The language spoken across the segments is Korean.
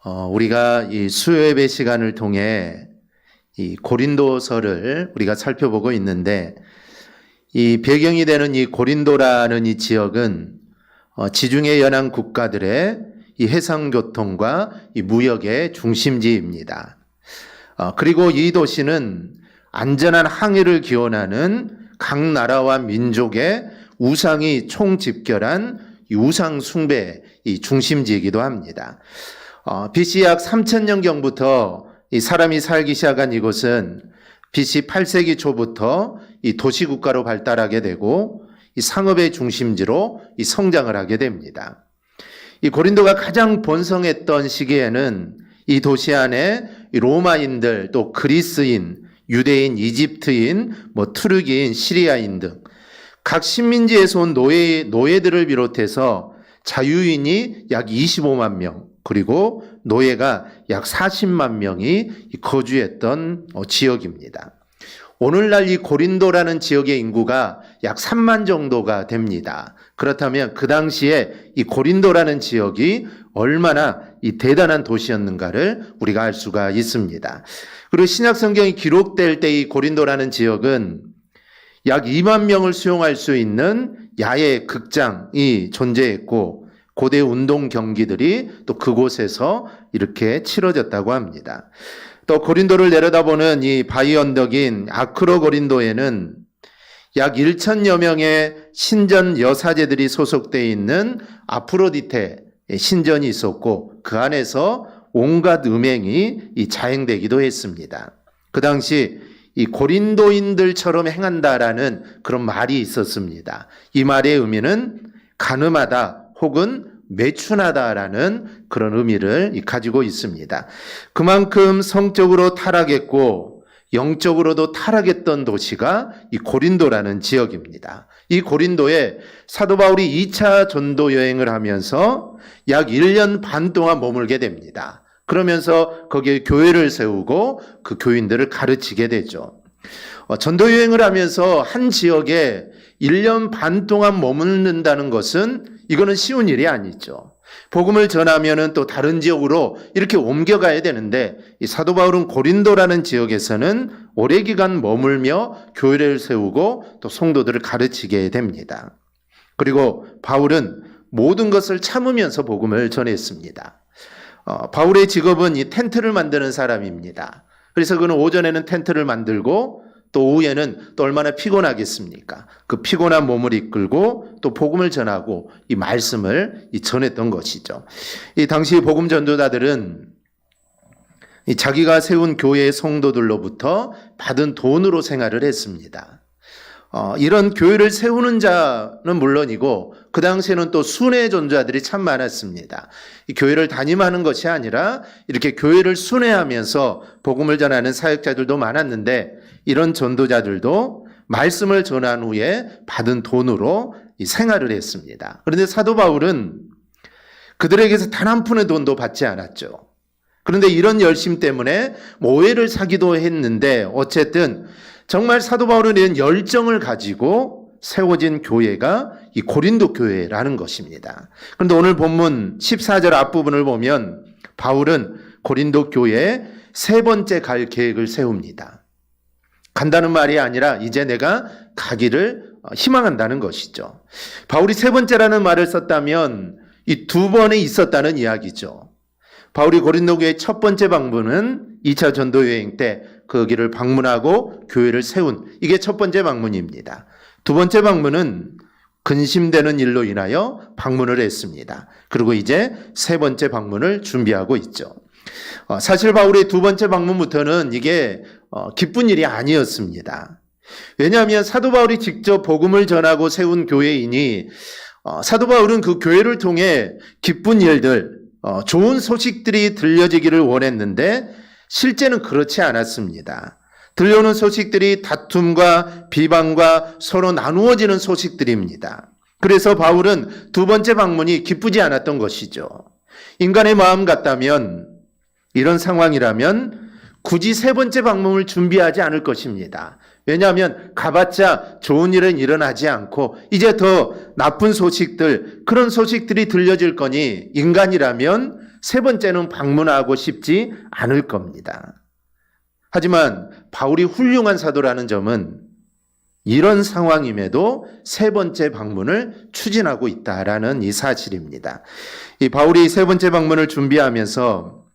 우리가 이 수요예배 시간을 통해 이 고린도서를 우리가 살펴보고 있는데, 이 배경이 되는 이 고린도라는 이 지역은 지중해 연안 국가들의 이 해상교통과 이 무역의 중심지입니다. 그리고 이 도시는 안전한 항해를 기원하는 각 나라와 민족의 우상이 총집결한 이 우상 숭배의 이 중심지이기도 합니다. BC 약 3000년경부터 이 사람이 살기 시작한 이곳은 BC 8세기 초부터 이 도시국가로 발달하게 되고 이 상업의 중심지로 이 성장을 하게 됩니다. 이 고린도가 가장 번성했던 시기에는 이 도시 안에 이 로마인들, 또 그리스인, 유대인, 이집트인, 투르기인, 시리아인 등 각 식민지에서 온 노예들을 비롯해서 자유인이 약 25만 명, 그리고 노예가 약 40만 명이 거주했던 지역입니다. 오늘날 이 고린도라는 지역의 인구가 약 3만 정도가 됩니다. 그렇다면 그 당시에 이 고린도라는 지역이 얼마나 이 대단한 도시였는가를 우리가 알 수가 있습니다. 그리고 신약 성경이 기록될 때 이 고린도라는 지역은 약 2만 명을 수용할 수 있는 야외 극장이 존재했고, 고대 운동 경기들이 또 그곳에서 이렇게 치러졌다고 합니다. 또 고린도를 내려다보는 이 바위 언덕인 아크로고린도에는 약 1,000여 명의 신전 여사제들이 소속되어 있는 아프로디테 신전이 있었고, 그 안에서 온갖 음행이 자행되기도 했습니다. 그 당시 이 고린도인들처럼 행한다라는 그런 말이 있었습니다. 이 말의 의미는 가늠하다 혹은 매춘하다라는 그런 의미를 가지고 있습니다. 그만큼 성적으로 타락했고 영적으로도 타락했던 도시가 이 고린도라는 지역입니다. 이 고린도에 사도 바울이 2차 전도 여행을 하면서 약 1년 반 동안 머물게 됩니다. 그러면서 거기에 교회를 세우고 그 교인들을 가르치게 되죠. 전도 여행을 하면서 한 지역에 1년 반 동안 머무른다는 것은 이거는 쉬운 일이 아니죠. 복음을 전하면은 또 다른 지역으로 이렇게 옮겨가야 되는데, 이 사도 바울은 고린도라는 지역에서는 오래 기간 머물며 교회를 세우고 또 성도들을 가르치게 됩니다. 그리고 바울은 모든 것을 참으면서 복음을 전했습니다. 바울의 직업은 이 텐트를 만드는 사람입니다. 그래서 그는 오전에는 텐트를 만들고 또 오후에는 또 얼마나 피곤하겠습니까? 그 피곤한 몸을 이끌고 또 복음을 전하고 이 말씀을 전했던 것이죠. 이 당시 복음 전도자들은 이 자기가 세운 교회의 성도들로부터 받은 돈으로 생활을 했습니다. 이런 교회를 세우는 자는 물론이고 그 당시에는 또 순회 전도자들이 참 많았습니다. 이 교회를 담임하는 것이 아니라 이렇게 교회를 순회하면서 복음을 전하는 사역자들도 많았는데, 이런 전도자들도 말씀을 전한 후에 받은 돈으로 이 생활을 했습니다. 그런데 사도 바울은 그들에게서 단 한 푼의 돈도 받지 않았죠. 그런데 이런 열심 때문에 오해를 사기도 했는데, 어쨌든 정말 사도 바울은 이런 열정을 가지고 세워진 교회가 이 고린도 교회라는 것입니다. 그런데 오늘 본문 14절 앞부분을 보면 바울은 고린도 교회에 세 번째 갈 계획을 세웁니다. 간다는 말이 아니라 이제 내가 가기를 희망한다는 것이죠. 바울이 세 번째라는 말을 썼다면 이 두 번에 있었다는 이야기죠. 바울이 고린도 교회의 첫 번째 방문은 2차 전도 여행 때 거기를 방문하고 교회를 세운, 이게 첫 번째 방문입니다. 두 번째 방문은 근심되는 일로 인하여 방문을 했습니다. 그리고 이제 세 번째 방문을 준비하고 있죠. 사실 바울의 두 번째 방문부터는 이게 기쁜 일이 아니었습니다. 왜냐하면 사도 바울이 직접 복음을 전하고 세운 교회이니 사도 바울은 그 교회를 통해 기쁜 일들, 좋은 소식들이 들려지기를 원했는데 실제는 그렇지 않았습니다. 들려오는 소식들이 다툼과 비방과 서로 나누어지는 소식들입니다. 그래서 바울은 두 번째 방문이 기쁘지 않았던 것이죠. 인간의 마음 같다면, 이런 상황이라면 굳이 세 번째 방문을 준비하지 않을 것입니다. 왜냐하면 가봤자 좋은 일은 일어나지 않고 이제 더 나쁜 소식들, 그런 소식들이 들려질 거니 인간이라면 세 번째는 방문하고 싶지 않을 겁니다. 하지만 바울이 훌륭한 사도라는 점은 이런 상황임에도 세 번째 방문을 추진하고 있다라는 이 사실입니다. 이 바울이 세 번째 방문을 준비하면서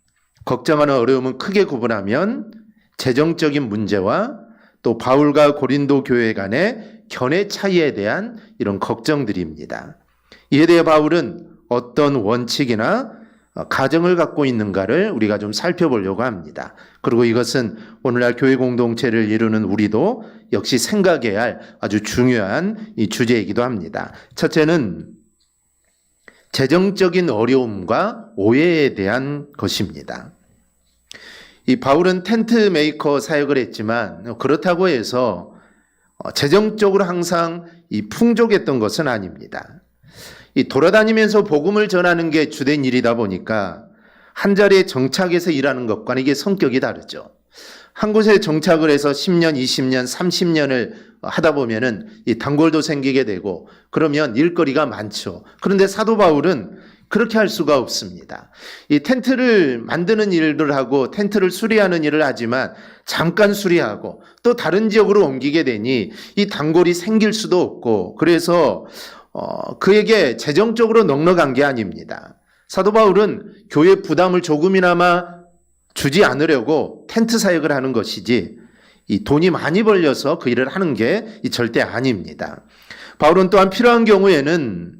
걱정하는 어려움은 크게 구분하면 재정적인 문제와 또 바울과 고린도 교회 간의 견해 차이에 대한 이런 걱정들입니다. 이에 대해 바울은 어떤 원칙이나 가정을 갖고 있는가를 우리가 좀 살펴보려고 합니다. 그리고 이것은 오늘날 교회 공동체를 이루는 우리도 역시 생각해야 할 아주 중요한 이 주제이기도 합니다. 첫째는 재정적인 어려움과 오해에 대한 것입니다. 이 바울은 텐트 메이커 사역을 했지만 그렇다고 해서 재정적으로 항상 이 풍족했던 것은 아닙니다. 이 돌아다니면서 복음을 전하는 게 주된 일이다 보니까 한 자리에 정착해서 일하는 것과는 이게 성격이 다르죠. 한 곳에 정착을 해서 10년, 20년, 30년을 하다 보면은 이 단골도 생기게 되고 그러면 일거리가 많죠. 그런데 사도 바울은 그렇게 할 수가 없습니다. 이 텐트를 만드는 일을 하고 텐트를 수리하는 일을 하지만 잠깐 수리하고 또 다른 지역으로 옮기게 되니 이 단골이 생길 수도 없고 그래서 그에게 재정적으로 넉넉한 게 아닙니다. 사도 바울은 교회 부담을 조금이나마 주지 않으려고 텐트 사역을 하는 것이지 이 돈이 많이 벌려서 그 일을 하는 게 절대 아닙니다. 바울은 또한 필요한 경우에는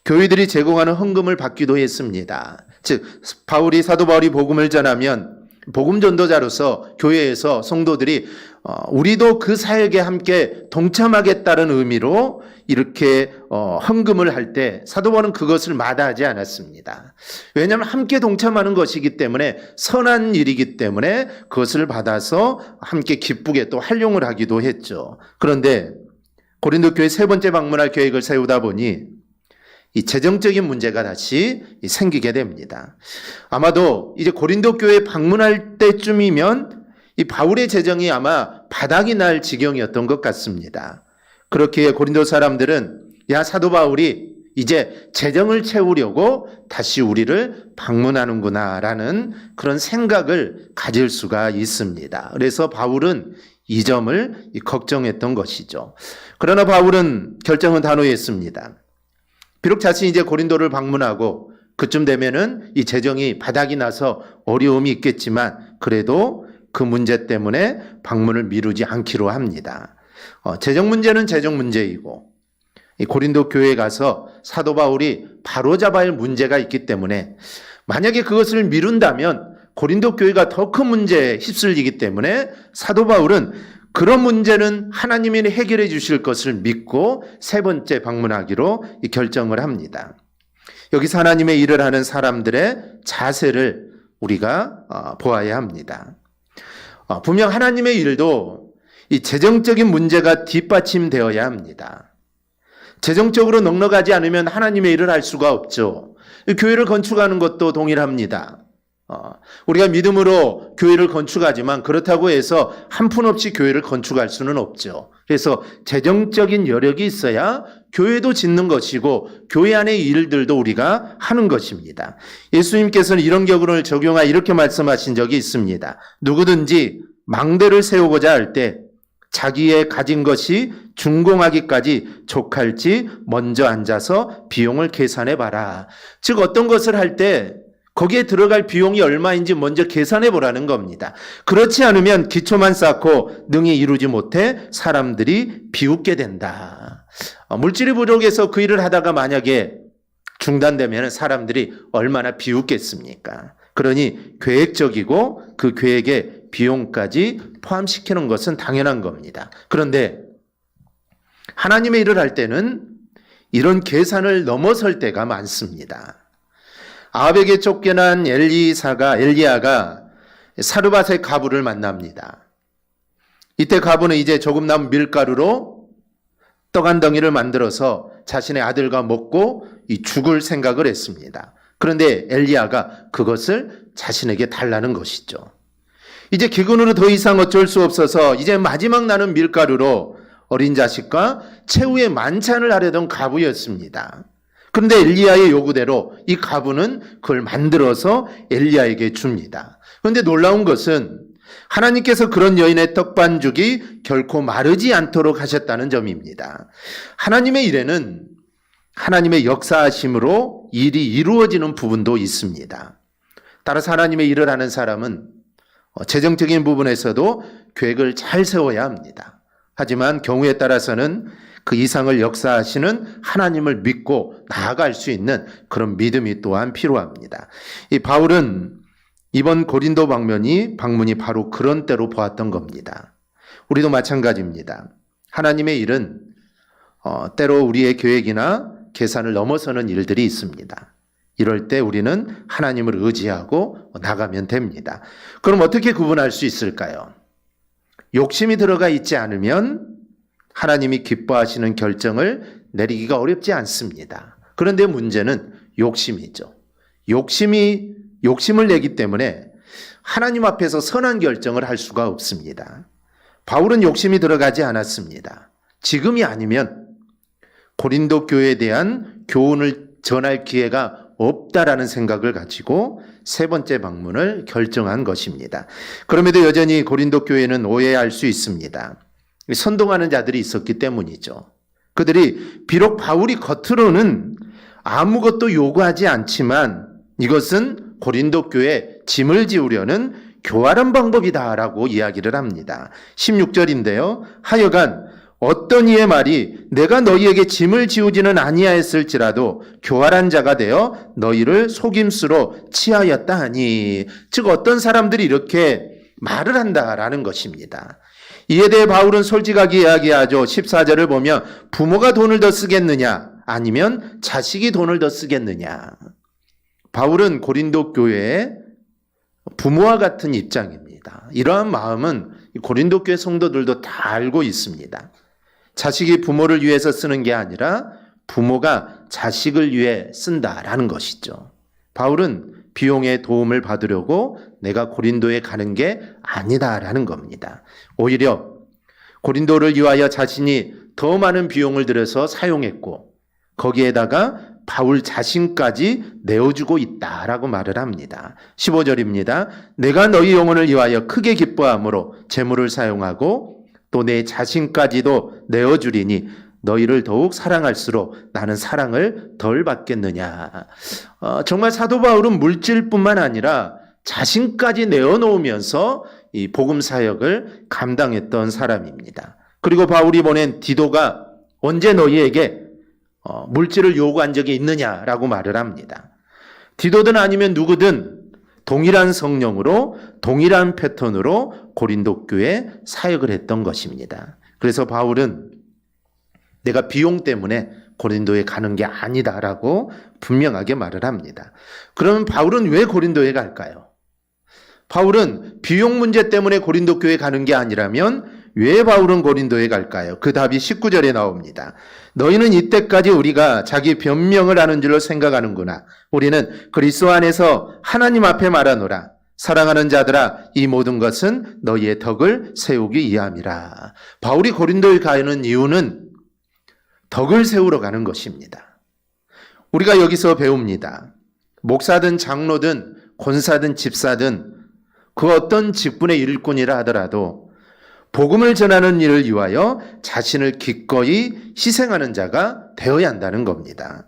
교회들이 제공하는 헌금을 받기도 했습니다. 즉 사도 바울이 복음을 전하면 복음 전도자로서 교회에서 성도들이 우리도 그 사역에 함께 동참하겠다는 의미로 이렇게 헌금을 할 때 사도 바울은 그것을 마다하지 않았습니다. 왜냐하면 함께 동참하는 것이기 때문에 선한 일이기 때문에 그것을 받아서 함께 기쁘게 또 활용을 하기도 했죠. 그런데 고린도 교회 세 번째 방문할 계획을 세우다 보니 이 재정적인 문제가 다시 생기게 됩니다. 아마도 이제 고린도 교회에 방문할 때쯤이면 이 바울의 재정이 아마 바닥이 날 지경이었던 것 같습니다. 그렇기에 고린도 사람들은 야 사도 바울이 이제 재정을 채우려고 다시 우리를 방문하는구나 라는 그런 생각을 가질 수가 있습니다. 그래서 바울은 이 점을 걱정했던 것이죠. 그러나 바울은 결정은 단호했습니다. 비록 자신이 이제 고린도를 방문하고 그쯤 되면은 이 재정이 바닥이 나서 어려움이 있겠지만 그래도 그 문제 때문에 방문을 미루지 않기로 합니다. 재정 문제는 재정 문제이고 이 고린도 교회에 가서 사도 바울이 바로잡아야 할 문제가 있기 때문에 만약에 그것을 미룬다면 고린도 교회가 더 큰 문제에 휩쓸리기 때문에 사도 바울은 그런 문제는 하나님이 해결해 주실 것을 믿고 세 번째 방문하기로 결정을 합니다. 여기서 하나님의 일을 하는 사람들의 자세를 우리가 보아야 합니다. 분명 하나님의 일도 이 재정적인 문제가 뒷받침되어야 합니다. 재정적으로 넉넉하지 않으면 하나님의 일을 할 수가 없죠. 교회를 건축하는 것도 동일합니다. 우리가 믿음으로 교회를 건축하지만 그렇다고 해서 한 푼 없이 교회를 건축할 수는 없죠. 그래서 재정적인 여력이 있어야 교회도 짓는 것이고 교회 안의 일들도 우리가 하는 것입니다. 예수님께서는 이런 격언을 적용하여 이렇게 말씀하신 적이 있습니다. 누구든지 망대를 세우고자 할 때 자기의 가진 것이 준공하기까지 족할지 먼저 앉아서 비용을 계산해 봐라. 즉 어떤 것을 할 때 거기에 들어갈 비용이 얼마인지 먼저 계산해 보라는 겁니다. 그렇지 않으면 기초만 쌓고 능히 이루지 못해 사람들이 비웃게 된다. 물질이 부족해서 그 일을 하다가 만약에 중단되면 사람들이 얼마나 비웃겠습니까? 그러니 계획적이고 그 계획에 비용까지 포함시키는 것은 당연한 겁니다. 그런데 하나님의 일을 할 때는 이런 계산을 넘어설 때가 많습니다. 아합에게 쫓겨난 엘리야가 사르밧의 가부를 만납니다. 이때 가부는 이제 조금 남은 밀가루로 떡 한 덩이를 만들어서 자신의 아들과 먹고 죽을 생각을 했습니다. 그런데 엘리야가 그것을 자신에게 달라는 것이죠. 이제 기근으로 더 이상 어쩔 수 없어서 이제 마지막 나는 밀가루로 어린 자식과 최후의 만찬을 하려던 가부였습니다. 그런데 엘리야의 요구대로 이 가부는 그걸 만들어서 엘리야에게 줍니다. 그런데 놀라운 것은 하나님께서 그런 여인의 떡반죽이 결코 마르지 않도록 하셨다는 점입니다. 하나님의 일에는 하나님의 역사하심으로 일이 이루어지는 부분도 있습니다. 따라서 하나님의 일을 하는 사람은 재정적인 부분에서도 계획을 잘 세워야 합니다. 하지만 경우에 따라서는 그 이상을 역사하시는 하나님을 믿고 나아갈 수 있는 그런 믿음이 또한 필요합니다. 이 바울은 이번 고린도 방문이 바로 그런 때로 보았던 겁니다. 우리도 마찬가지입니다. 하나님의 일은 때로 우리의 계획이나 계산을 넘어서는 일들이 있습니다. 이럴 때 우리는 하나님을 의지하고 나가면 됩니다. 그럼 어떻게 구분할 수 있을까요? 욕심이 들어가 있지 않으면 하나님이 기뻐하시는 결정을 내리기가 어렵지 않습니다. 그런데 문제는 욕심이죠. 욕심을 내기 때문에 하나님 앞에서 선한 결정을 할 수가 없습니다. 바울은 욕심이 들어가지 않았습니다. 지금이 아니면 고린도 교회에 대한 교훈을 전할 기회가 없다라는 생각을 가지고 세 번째 방문을 결정한 것입니다. 그럼에도 여전히 고린도 교회는 오해할 수 있습니다. 선동하는 자들이 있었기 때문이죠. 그들이 비록 바울이 겉으로는 아무것도 요구하지 않지만 이것은 고린도 교회에 짐을 지우려는 교활한 방법이다라고 이야기를 합니다. 16절인데요. 하여간 어떤 이의 말이 내가 너희에게 짐을 지우지는 아니하였을지라도 교활한 자가 되어 너희를 속임수로 취하였다 하니, 즉 어떤 사람들이 이렇게 말을 한다라는 것입니다. 이에 대해 바울은 솔직하게 이야기하죠. 14절을 보면 부모가 돈을 더 쓰겠느냐 아니면 자식이 돈을 더 쓰겠느냐. 바울은 고린도 교회의 부모와 같은 입장입니다. 이러한 마음은 고린도 교회 성도들도 다 알고 있습니다. 자식이 부모를 위해서 쓰는 게 아니라 부모가 자식을 위해 쓴다라는 것이죠. 바울은 비용의 도움을 받으려고 내가 고린도에 가는 게 아니다라는 겁니다. 오히려 고린도를 위하여 자신이 더 많은 비용을 들여서 사용했고 거기에다가 바울 자신까지 내어주고 있다라고 말을 합니다. 15절입니다. 내가 너희 영혼을 위하여 크게 기뻐함으로 재물을 사용하고 또 내 자신까지도 내어주리니 너희를 더욱 사랑할수록 나는 사랑을 덜 받겠느냐. 정말 사도 바울은 물질뿐만 아니라 자신까지 내어놓으면서 이 복음 사역을 감당했던 사람입니다. 그리고 바울이 보낸 디도가 언제 너희에게 물질을 요구한 적이 있느냐라고 말을 합니다. 디도든 아니면 누구든 동일한 성령으로 동일한 패턴으로 고린도 교회에 사역을 했던 것입니다. 그래서 바울은 내가 비용 때문에 고린도에 가는 게 아니다라고 분명하게 말을 합니다. 그러면 바울은 왜 고린도에 갈까요? 바울은 비용 문제 때문에 고린도 교회에 가는 게 아니라면 왜 바울은 고린도에 갈까요? 그 답이 19절에 나옵니다. 너희는 이때까지 우리가 자기 변명을 하는 줄로 생각하는구나. 우리는 그리스도 안에서 하나님 앞에 말하노라. 사랑하는 자들아, 이 모든 것은 너희의 덕을 세우기 위함이라. 바울이 고린도에 가는 이유는 덕을 세우러 가는 것입니다. 우리가 여기서 배웁니다. 목사든 장로든 권사든 집사든 그 어떤 직분의 일꾼이라 하더라도 복음을 전하는 일을 위하여 자신을 기꺼이 희생하는 자가 되어야 한다는 겁니다.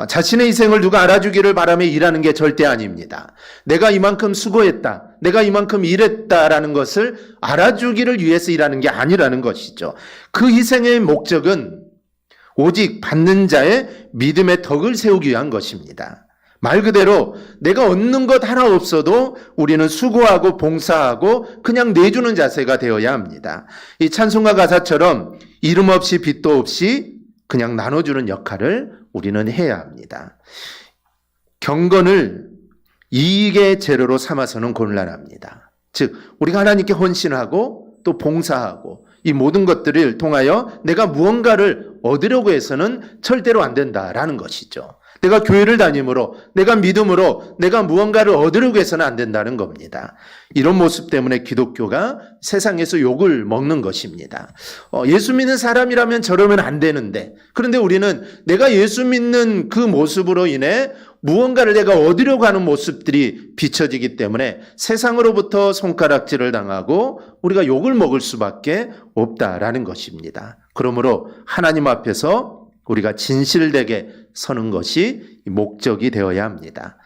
자신의 희생을 누가 알아주기를 바라며 일하는 게 절대 아닙니다. 내가 이만큼 수고했다, 내가 이만큼 일했다라는 것을 알아주기를 위해서 일하는 게 아니라는 것이죠. 그 희생의 목적은 오직 받는 자의 믿음의 덕을 세우기 위한 것입니다. 말 그대로 내가 얻는 것 하나 없어도 우리는 수고하고 봉사하고 그냥 내주는 자세가 되어야 합니다. 이 찬송가 가사처럼 이름 없이 빚도 없이 그냥 나눠주는 역할을 우리는 해야 합니다. 경건을 이익의 재료로 삼아서는 곤란합니다. 즉 우리가 하나님께 헌신하고 또 봉사하고 이 모든 것들을 통하여 내가 무언가를 얻으려고 해서는 절대로 안 된다라는 것이죠. 내가 교회를 다님으로, 내가 믿음으로 내가 무언가를 얻으려고 해서는 안 된다는 겁니다. 이런 모습 때문에 기독교가 세상에서 욕을 먹는 것입니다. 예수 믿는 사람이라면 저러면 안 되는데, 그런데 우리는 내가 예수 믿는 그 모습으로 인해 무언가를 내가 얻으려고 하는 모습들이 비춰지기 때문에 세상으로부터 손가락질을 당하고 우리가 욕을 먹을 수밖에 없다라는 것입니다. 그러므로 하나님 앞에서 우리가 진실되게 서는 것이 목적이 되어야 합니다.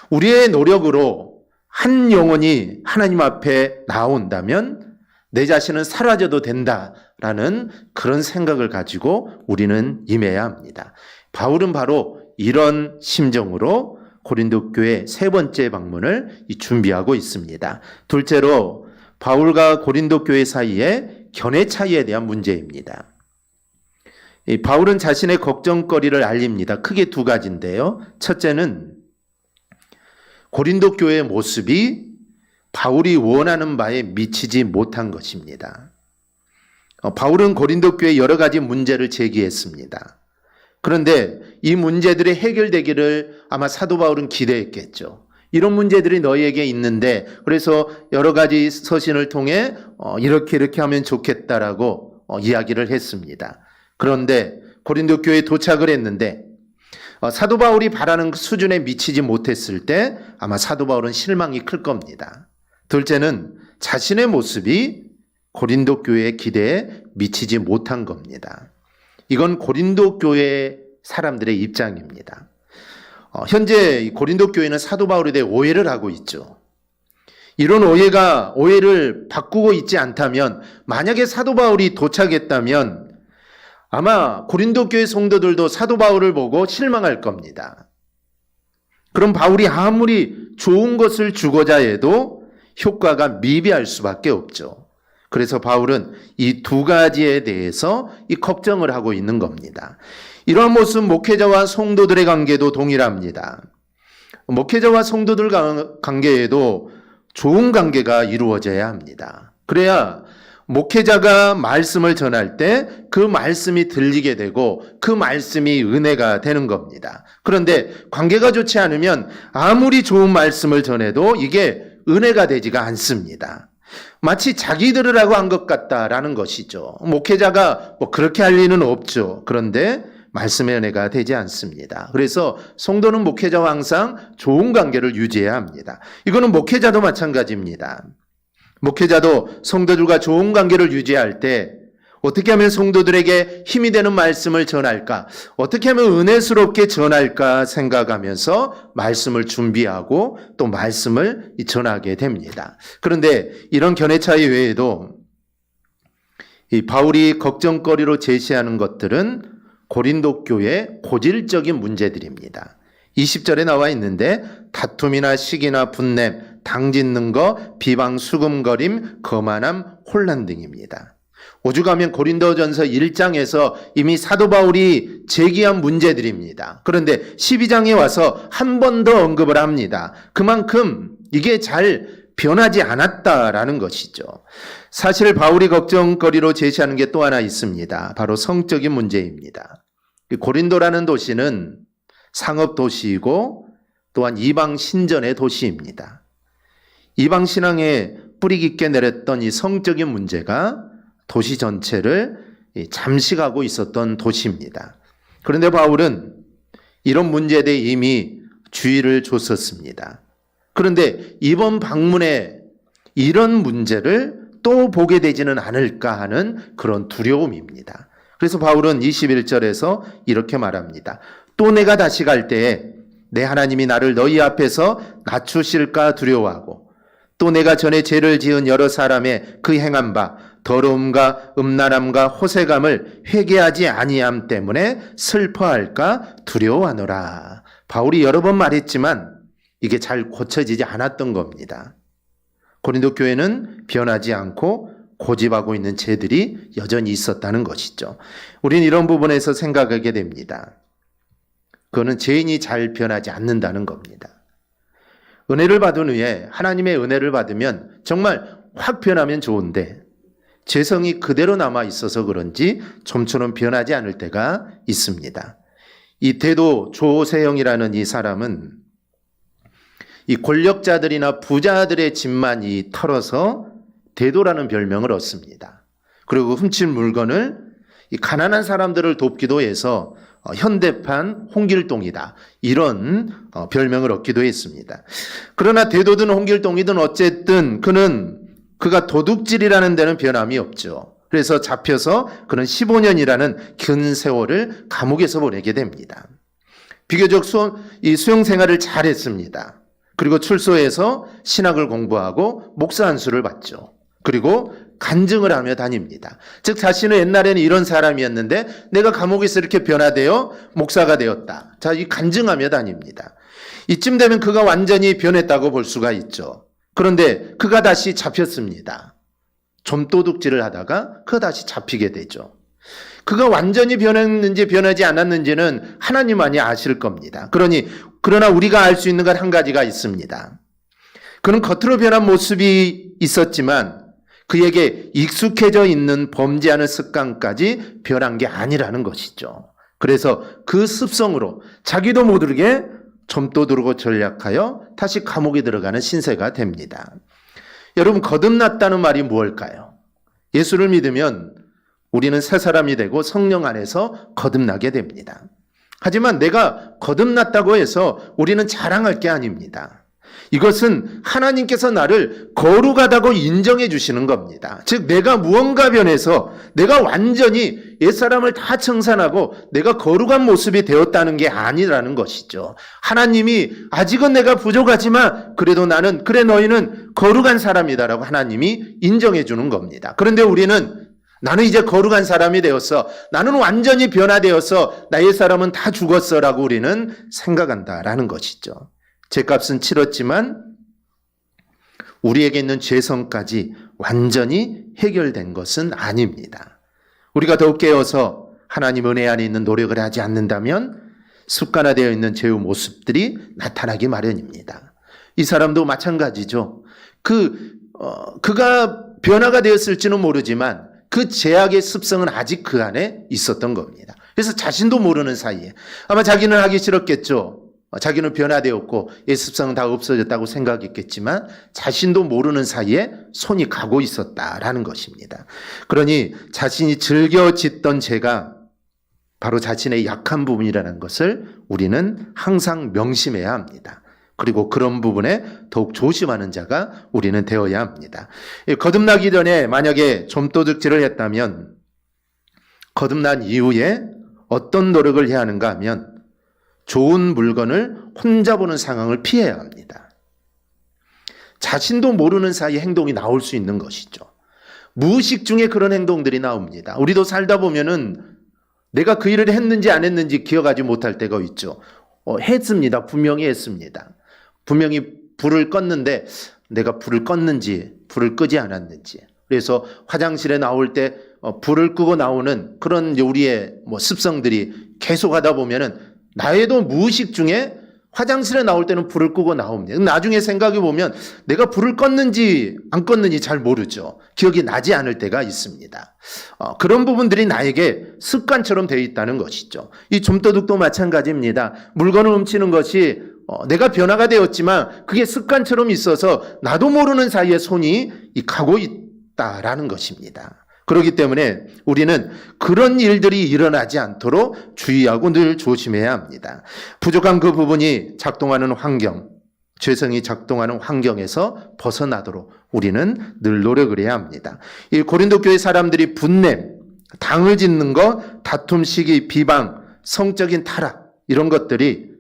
우리의 노력으로 한 영혼이 하나님 앞에 나온다면 내 자신은 사라져도 된다라는 그런 생각을 가지고 우리는 임해야 합니다. 바울은 바로 이런 심정으로 고린도 교회 세 번째 방문을 준비하고 있습니다. 둘째로 바울과 고린도 교회 사이의 견해 차이에 대한 문제입니다. 바울은 자신의 걱정거리를 알립니다. 크게 두 가지인데요. 첫째는 고린도 교회의 모습이 바울이 원하는 바에 미치지 못한 것입니다. 바울은 고린도 교회에 여러 가지 문제를 제기했습니다. 그런데 이 문제들이 해결되기를 아마 사도 바울은 기대했겠죠. 이런 문제들이 너희에게 있는데 그래서 여러 가지 서신을 통해 이렇게 하면 좋겠다라고 이야기를 했습니다. 그런데 고린도 교회에 도착을 했는데 사도 바울이 바라는 수준에 미치지 못했을 때 아마 사도 바울은 실망이 클 겁니다. 둘째는 자신의 모습이 고린도 교회의 기대에 미치지 못한 겁니다. 이건 고린도 교회 사람들의 입장입니다. 현재 고린도 교회는 사도 바울에 대해 오해를 하고 있죠. 이런 오해를 바꾸고 있지 않다면 만약에 사도 바울이 도착했다면 아마 고린도 교회 성도들도 사도 바울을 보고 실망할 겁니다. 그럼 바울이 아무리 좋은 것을 주고자 해도 효과가 미비할 수밖에 없죠. 그래서 바울은 이 두 가지에 대해서 이 걱정을 하고 있는 겁니다. 이러한 모습 목회자와 성도들의 관계도 동일합니다. 목회자와 성도들 관계에도 좋은 관계가 이루어져야 합니다. 그래야 목회자가 말씀을 전할 때 그 말씀이 들리게 되고 그 말씀이 은혜가 되는 겁니다. 그런데 관계가 좋지 않으면 아무리 좋은 말씀을 전해도 이게 은혜가 되지가 않습니다. 마치 자기들을 하고 한 것 같다라는 것이죠. 목회자가 그렇게 할 리는 없죠. 그런데 말씀의 은혜가 되지 않습니다. 그래서 성도는 목회자와 항상 좋은 관계를 유지해야 합니다. 이거는 목회자도 마찬가지입니다. 목회자도 성도들과 좋은 관계를 유지할 때 어떻게 하면 성도들에게 힘이 되는 말씀을 전할까? 어떻게 하면 은혜스럽게 전할까 생각하면서 말씀을 준비하고 또 말씀을 전하게 됩니다. 그런데 이런 견해 차이 외에도 이 바울이 걱정거리로 제시하는 것들은 고린도 교회의 고질적인 문제들입니다. 20절에 나와 있는데 다툼이나 시기나 분냄, 당짓는 거, 비방, 수금거림, 거만함, 혼란 등입니다. 오죽하면 고린도전서 1장에서 이미 사도 바울이 제기한 문제들입니다. 그런데 12장에 와서 한 번 더 언급을 합니다. 그만큼 이게 잘 변하지 않았다라는 것이죠. 사실 바울이 걱정거리로 제시하는 게 또 하나 있습니다. 바로 성적인 문제입니다. 고린도라는 도시는 상업도시이고 또한 이방 신전의 도시입니다. 이방 신앙에 뿌리 깊게 내렸던 이 성적인 문제가 도시 전체를 잠식하고 있었던 도시입니다. 그런데 바울은 이런 문제에 대해 이미 주의를 줬었습니다. 그런데 이번 방문에 이런 문제를 또 보게 되지는 않을까 하는 그런 두려움입니다. 그래서 바울은 21절에서 이렇게 말합니다. 또 내가 다시 갈 때에 내 하나님이 나를 너희 앞에서 낮추실까 두려워하고 또 내가 전에 죄를 지은 여러 사람의 그 행한 바 더러움과 음란함과 호색함을 회개하지 아니함 때문에 슬퍼할까 두려워하노라. 바울이 여러 번 말했지만 이게 잘 고쳐지지 않았던 겁니다. 고린도 교회는 변하지 않고 고집하고 있는 죄들이 여전히 있었다는 것이죠. 우리는 이런 부분에서 생각하게 됩니다. 그거는 죄인이 잘 변하지 않는다는 겁니다. 은혜를 받은 후에 하나님의 은혜를 받으면 정말 확 변하면 좋은데 죄성이 그대로 남아 있어서 그런지 좀처럼 변하지 않을 때가 있습니다. 이 대도 조세영이라는 이 사람은 이 권력자들이나 부자들의 집만 이 털어서 대도라는 별명을 얻습니다. 그리고 훔친 물건을 이 가난한 사람들을 돕기도 해서 현대판 홍길동이다, 이런 별명을 얻기도 했습니다. 그러나 대도든 홍길동이든 어쨌든 그가 도둑질이라는 데는 변함이 없죠. 그래서 잡혀서 그는 15년이라는 긴 세월을 감옥에서 보내게 됩니다. 비교적 수용 생활을 잘했습니다. 그리고 출소해서 신학을 공부하고 목사 안수를 받죠. 그리고 간증을 하며 다닙니다. 즉 자신은 옛날에는 이런 사람이었는데 내가 감옥에서 이렇게 변화되어 목사가 되었다. 자, 이 간증하며 다닙니다. 이쯤 되면 그가 완전히 변했다고 볼 수가 있죠. 그런데 그가 다시 잡혔습니다. 좀도둑질을 하다가 그가 다시 잡히게 되죠. 그가 완전히 변했는지 변하지 않았는지는 하나님만이 아실 겁니다. 그러나 우리가 알 수 있는 건 한 가지가 있습니다. 그는 겉으로 변한 모습이 있었지만 그에게 익숙해져 있는 범죄하는 습관까지 변한 게 아니라는 것이죠. 그래서 그 습성으로 자기도 모르게 좀도둑으로 전략하여 다시 감옥에 들어가는 신세가 됩니다. 여러분, 거듭났다는 말이 무엇일까요? 예수를 믿으면 우리는 새 사람이 되고 성령 안에서 거듭나게 됩니다. 하지만 내가 거듭났다고 해서 우리는 자랑할 게 아닙니다. 이것은 하나님께서 나를 거룩하다고 인정해 주시는 겁니다. 즉 내가 무언가 변해서 내가 완전히 옛사람을 다 청산하고 내가 거룩한 모습이 되었다는 게 아니라는 것이죠. 하나님이 아직은 내가 부족하지만 그래도 너희는 거룩한 사람이다라고 하나님이 인정해 주는 겁니다. 그런데 우리는 나는 이제 거룩한 사람이 되었어, 나는 완전히 변화되어서 나의 사람은 다 죽었어 라고 우리는 생각한다라는 것이죠. 죄값은 치렀지만 우리에게 있는 죄성까지 완전히 해결된 것은 아닙니다. 우리가 더욱 깨어서 하나님 은혜 안에 있는 노력을 하지 않는다면 습관화되어 있는 죄의 모습들이 나타나기 마련입니다. 이 사람도 마찬가지죠. 그가 변화가 되었을지는 모르지만 그 죄악의 습성은 아직 그 안에 있었던 겁니다. 그래서 자신도 모르는 사이에 아마 자기는 하기 싫었겠죠. 자기는 변화되었고 옛 습성은 다 없어졌다고 생각했겠지만 자신도 모르는 사이에 손이 가고 있었다라는 것입니다. 그러니 자신이 즐겨 짓던 죄가 바로 자신의 약한 부분이라는 것을 우리는 항상 명심해야 합니다. 그리고 그런 부분에 더욱 조심하는 자가 우리는 되어야 합니다. 거듭나기 전에 만약에 좀도둑질을 했다면 거듭난 이후에 어떤 노력을 해야 하는가 하면 좋은 물건을 혼자 보는 상황을 피해야 합니다. 자신도 모르는 사이에 행동이 나올 수 있는 것이죠. 무의식 중에 그런 행동들이 나옵니다. 우리도 살다 보면은 내가 그 일을 했는지 안 했는지 기억하지 못할 때가 있죠. 했습니다. 분명히 했습니다. 분명히 불을 껐는데 내가 불을 껐는지 불을 끄지 않았는지. 그래서 화장실에 나올 때 불을 끄고 나오는 그런 우리의 습성들이 계속하다 보면은 나에도 무의식 중에 화장실에 나올 때는 불을 끄고 나옵니다. 나중에 생각해 보면 내가 불을 껐는지 안 껐는지 잘 모르죠. 기억이 나지 않을 때가 있습니다. 그런 부분들이 나에게 습관처럼 되어 있다는 것이죠. 이 좀도둑도 마찬가지입니다. 물건을 훔치는 것이 내가 변화가 되었지만 그게 습관처럼 있어서 나도 모르는 사이에 손이 가고 있다라는 것입니다. 그렇기 때문에 우리는 그런 일들이 일어나지 않도록 주의하고 늘 조심해야 합니다. 부족한 그 부분이 작동하는 환경, 죄성이 작동하는 환경에서 벗어나도록 우리는 늘 노력을 해야 합니다. 이 고린도 교회 사람들이 분냄, 당을 짓는 것, 다툼, 시기, 비방, 성적인 타락 이런 것들이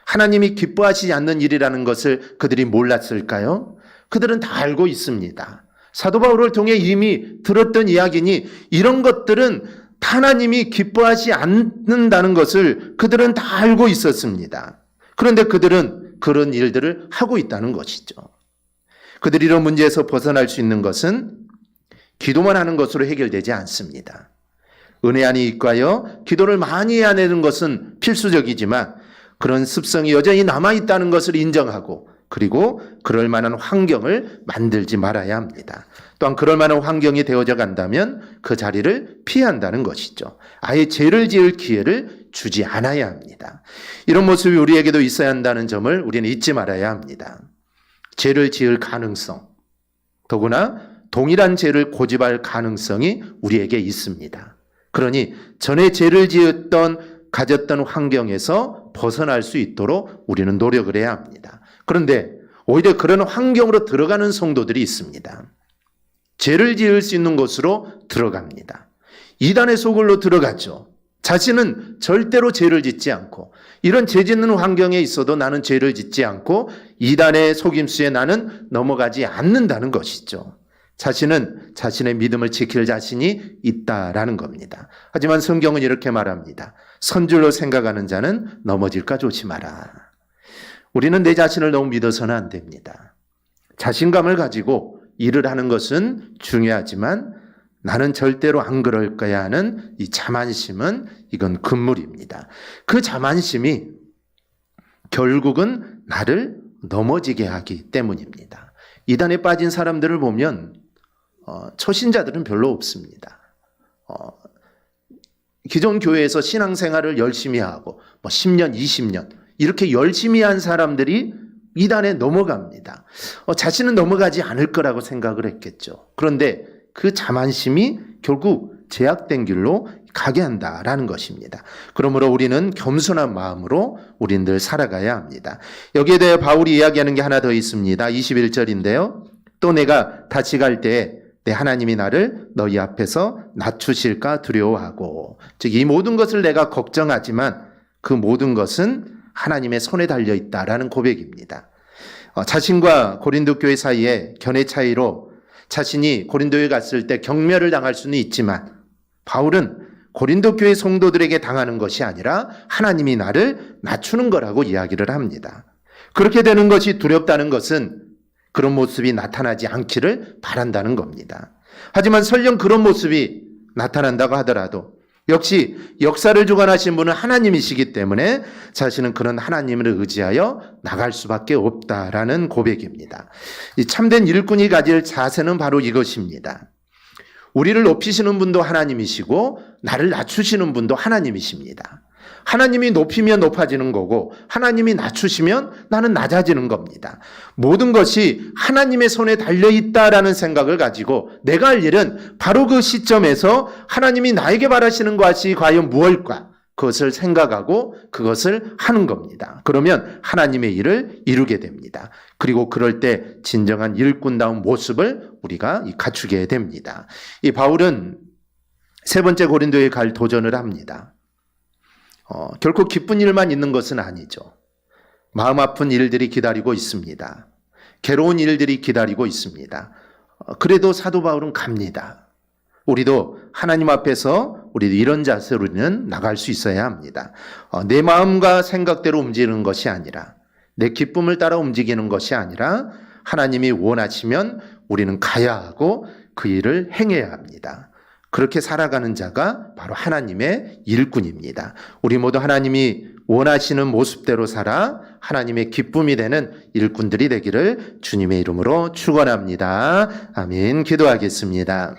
하나님이 기뻐하시지 않는 일이라는 것을 그들이 몰랐을까요? 그들은 다 알고 있습니다. 사도 바울을 통해 이미 들었던 이야기니 이런 것들은 하나님이 기뻐하지 않는다는 것을 그들은 다 알고 있었습니다. 그런데 그들은 그런 일들을 하고 있다는 것이죠. 그들이 이런 문제에서 벗어날 수 있는 것은 기도만 하는 것으로 해결되지 않습니다. 은혜 안에 입과여 기도를 많이 해야 하는 것은 필수적이지만 그런 습성이 여전히 남아있다는 것을 인정하고 그리고 그럴 만한 환경을 만들지 말아야 합니다. 또한 그럴 만한 환경이 되어져 간다면 그 자리를 피한다는 것이죠. 아예 죄를 지을 기회를 주지 않아야 합니다. 이런 모습이 우리에게도 있어야 한다는 점을 우리는 잊지 말아야 합니다. 죄를 지을 가능성, 더구나 동일한 죄를 고집할 가능성이 우리에게 있습니다. 그러니 전에 죄를 가졌던 환경에서 벗어날 수 있도록 우리는 노력을 해야 합니다. 그런데 오히려 그런 환경으로 들어가는 성도들이 있습니다. 죄를 지을 수 있는 곳으로 들어갑니다. 이단의 소굴로 들어가죠. 자신은 절대로 죄를 짓지 않고 이런 죄 짓는 환경에 있어도 나는 죄를 짓지 않고 이단의 속임수에 나는 넘어가지 않는다는 것이죠. 자신은 자신의 믿음을 지킬 자신이 있다라는 겁니다. 하지만 성경은 이렇게 말합니다. 선줄로 생각하는 자는 넘어질까 조심하라. 우리는 내 자신을 너무 믿어서는 안 됩니다. 자신감을 가지고 일을 하는 것은 중요하지만 나는 절대로 안 그럴 거야 하는 이 자만심은 이건 금물입니다. 그 자만심이 결국은 나를 넘어지게 하기 때문입니다. 이단에 빠진 사람들을 보면 초신자들은 별로 없습니다. 기존 교회에서 신앙생활을 열심히 하고 10년, 20년 이렇게 열심히 한 사람들이 이단에 넘어갑니다. 자신은 넘어가지 않을 거라고 생각을 했겠죠. 그런데 그 자만심이 결국 제약된 길로 가게 한다라는 것입니다. 그러므로 우리는 겸손한 마음으로 우리는 살아가야 합니다. 여기에 대해 바울이 이야기하는 게 하나 더 있습니다. 21절인데요. 또 내가 다시 갈 때에 내 하나님이 나를 너희 앞에서 낮추실까 두려워하고, 즉 이 모든 것을 내가 걱정하지만 그 모든 것은 하나님의 손에 달려 있다라는 고백입니다. 자신과 고린도 교회 사이에 견해 차이로 자신이 고린도에 갔을 때 경멸을 당할 수는 있지만 바울은 고린도 교회 성도들에게 당하는 것이 아니라 하나님이 나를 낮추는 거라고 이야기를 합니다. 그렇게 되는 것이 두렵다는 것은 그런 모습이 나타나지 않기를 바란다는 겁니다. 하지만 설령 그런 모습이 나타난다고 하더라도 역시 역사를 주관하신 분은 하나님이시기 때문에 자신은 그런 하나님을 의지하여 나갈 수밖에 없다라는 고백입니다. 이 참된 일꾼이 가질 자세는 바로 이것입니다. 우리를 높이시는 분도 하나님이시고 나를 낮추시는 분도 하나님이십니다. 하나님이 높이면 높아지는 거고 하나님이 낮추시면 나는 낮아지는 겁니다. 모든 것이 하나님의 손에 달려있다라는 생각을 가지고 내가 할 일은 바로 그 시점에서 하나님이 나에게 바라시는 것이 과연 무엇일까? 그것을 생각하고 그것을 하는 겁니다. 그러면 하나님의 일을 이루게 됩니다. 그리고 그럴 때 진정한 일꾼다운 모습을 우리가 갖추게 됩니다. 이 바울은 세 번째 고린도에 갈 도전을 합니다. 결코 기쁜 일만 있는 것은 아니죠. 마음 아픈 일들이 기다리고 있습니다. 괴로운 일들이 기다리고 있습니다. 그래도 사도 바울은 갑니다. 우리도 하나님 앞에서 우리도 이런 자세로는 나갈 수 있어야 합니다. 내 마음과 생각대로 움직이는 것이 아니라 내 기쁨을 따라 움직이는 것이 아니라 하나님이 원하시면 우리는 가야 하고 그 일을 행해야 합니다. 그렇게 살아가는 자가 바로 하나님의 일꾼입니다. 우리 모두 하나님이 원하시는 모습대로 살아 하나님의 기쁨이 되는 일꾼들이 되기를 주님의 이름으로 축원합니다. 아멘. 기도하겠습니다.